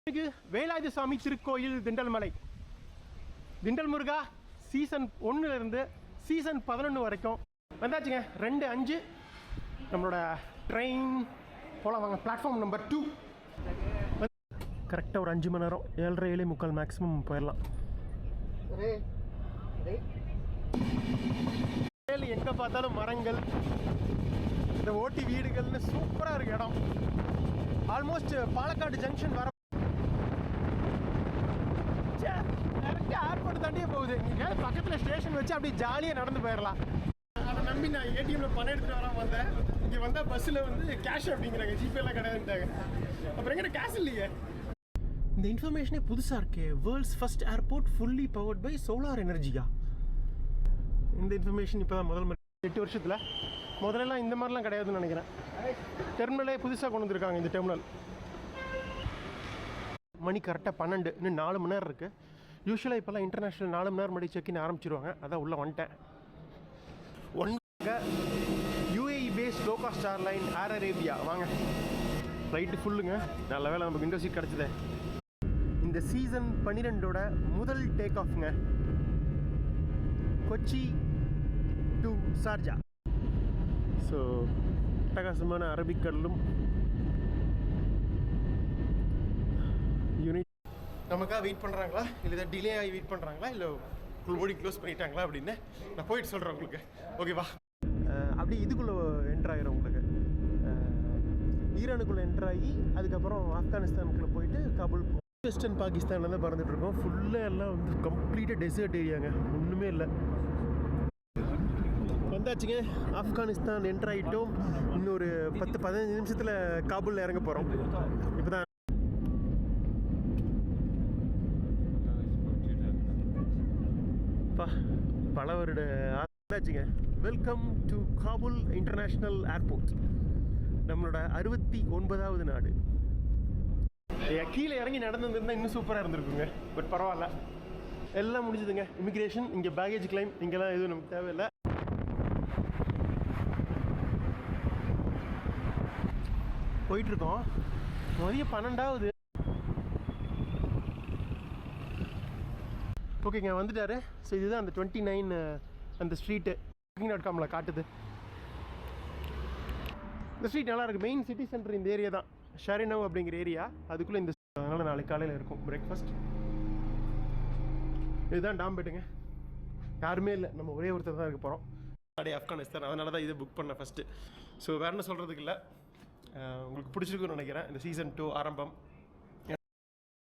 வேலாயுத சுவாமி திருக்கோயில் திண்டல்மலை. திண்டல் முருகா season 1லேருந்து season 11 வரைக்கும் வந்தாச்சுங்க. 2-5 நம்மளோட ட்ரெயின் போகலாம் வாங்க. பிளாட்ஃபார்ம் நம்பர் 2 கரெக்டாக ஒரு 5 மணி நேரம் 7:30 மேக்ஸிமம் போயிடலாம். எங்கே பார்த்தாலும் மரங்கள், இந்த ஓட்டி வீடுகள்னு சூப்பராக இருக்கு இடம். ஆல்மோஸ்ட் பாலக்காடு ஜங்ஷன் வர ஏர்போர்ட் தாண்டியே போகுது. நீங்கள் பக்கத்தில் ஸ்டேஷன் வச்சு அப்படியே ஜாலியாக நடந்து போயிடலாம். அதை நம்பி நான் ஏடிஎம்ல பணம் எடுத்துகிட்டு வராமல் வந்தேன். இங்கே வந்தால் பஸ்ஸில் வந்து கேஷ் அப்படிங்கிறாங்க, ஜிபேலாம் கிடையாதுட்டாங்க. அப்புறம் எங்கிட்ட கேஷ் இல்லையே. இந்த இன்ஃபர்மேஷனே புதுசாக இருக்கே. World's first airport fully powered by solar எனர்ஜியா. இந்த இன்ஃபர்மேஷன் இப்போ தான் முதல் 8 வருஷத்தில் முதலெல்லாம் இந்த மாதிரிலாம் கிடையாதுன்னு நினைக்கிறேன். டெர்மினலே புதுசாக கொண்டு வந்துருக்காங்க. இந்த டெர்மினல் மணி கரெக்டாக 12, இன்னும் 4 மணி நேரம் இருக்குது. யூஸ்வலாக இப்போல்லாம் இன்டர்நேஷ்னல் 4 மணி நேரம் முன்னாடி செக்இன் ஆரம்பிச்சிருவாங்க. அதான் உள்ளே வந்துட்டேன். UAE based low cost airline Air Arabia. வாங்க, ஃப்ளைட்டு ஃபுல்லுங்க. நல்ல வேலை நமக்கு விண்டோ சீட் கிடச்சிது. இந்த சீசன் 12ஓட முதல் டேக் ஆஃப்ங்க. Kochi to Sharjah. ஸோ அட்டகாசமான அரபிக்கடலும் யூனிட் நமக்காக வெயிட் பண்ணுறாங்களா, இல்லை டிலே ஆகி வெயிட் பண்ணுறாங்களா, இல்லை ஃபுல் போடி க்ளோஸ் பண்ணிட்டாங்களா அப்படின்னு நான் போயிட்டு சொல்கிறேன் உங்களுக்கு. ஓகேவா? அப்படி இதுக்குள்ளே என்ட்ராகிடும் உங்களுக்கு. ஈரானுக்குள்ளே என்ட்ராகி அதுக்கப்புறம் ஆப்கானிஸ்தானுக்குள்ளே போயிட்டு காபூல். வெஸ்டர்ன் பாகிஸ்தானில் தான் பறந்துட்டுருக்கோம். ஃபுல்லாக எல்லாம் வந்து கம்ப்ளீட்டாக டெசர்ட் ஏரியாங்க, ஒன்றுமே இல்லை. வந்தாச்சுங்க, ஆப்கானிஸ்தான் என்ட்ராகிட்டோம். இன்னொரு 10-15 நிமிஷத்தில் காபூலில் இறங்க போகிறோம். இப்போ தான் பல வருட ஆச்சுங்க. Welcome to Kabul international airport, நம்மளோட 69வது நாடு. கீழே இறங்கி நடந்து வந்திருந்தால் இன்னும் சூப்பராக இருந்திருக்குங்க. பட் பரவாயில்ல, எல்லாம் முடிஞ்சுதுங்க. இமிக்ரேஷன் இங்கே, பேகேஜ் கிளைம் இங்கெல்லாம் எதுவும் நமக்கு தேவையில்லை. போயிட்டுருக்கோம். மதியம் 12ஆகுது. ஓகேங்க, வந்துட்டாரு. ஸோ இதுதான் அந்த 29 அந்த ஸ்ட்ரீட்டு booking.comல காட்டுது. இந்த ஸ்ட்ரீட் நல்லா இருக்குது. மெயின் சிட்டி சென்டர் இந்த ஏரியா தான், ஷரினவ் அப்படிங்கிற ஏரியா. அதுக்குள்ளே இந்த அதனால் நாளைக்கு காலையில் இருக்கும் பிரேக்ஃபாஸ்ட். இதுதான் டாம்பேட்டுங்க. யாருமே இல்லை, நம்ம ஒரே ஒருத்தர் தான் இருக்க போகிறோம். அப்படியே ஆப்கானிஸ்தான், அதனால தான் இதை புக் பண்ணேன் ஃபஸ்ட்டு. ஸோ வேறு என்ன சொல்கிறதுக்கு இல்லை. உங்களுக்கு பிடிச்சிருக்குன்னு நினைக்கிறேன். இந்த சீசன் 2 ஆரம்பம்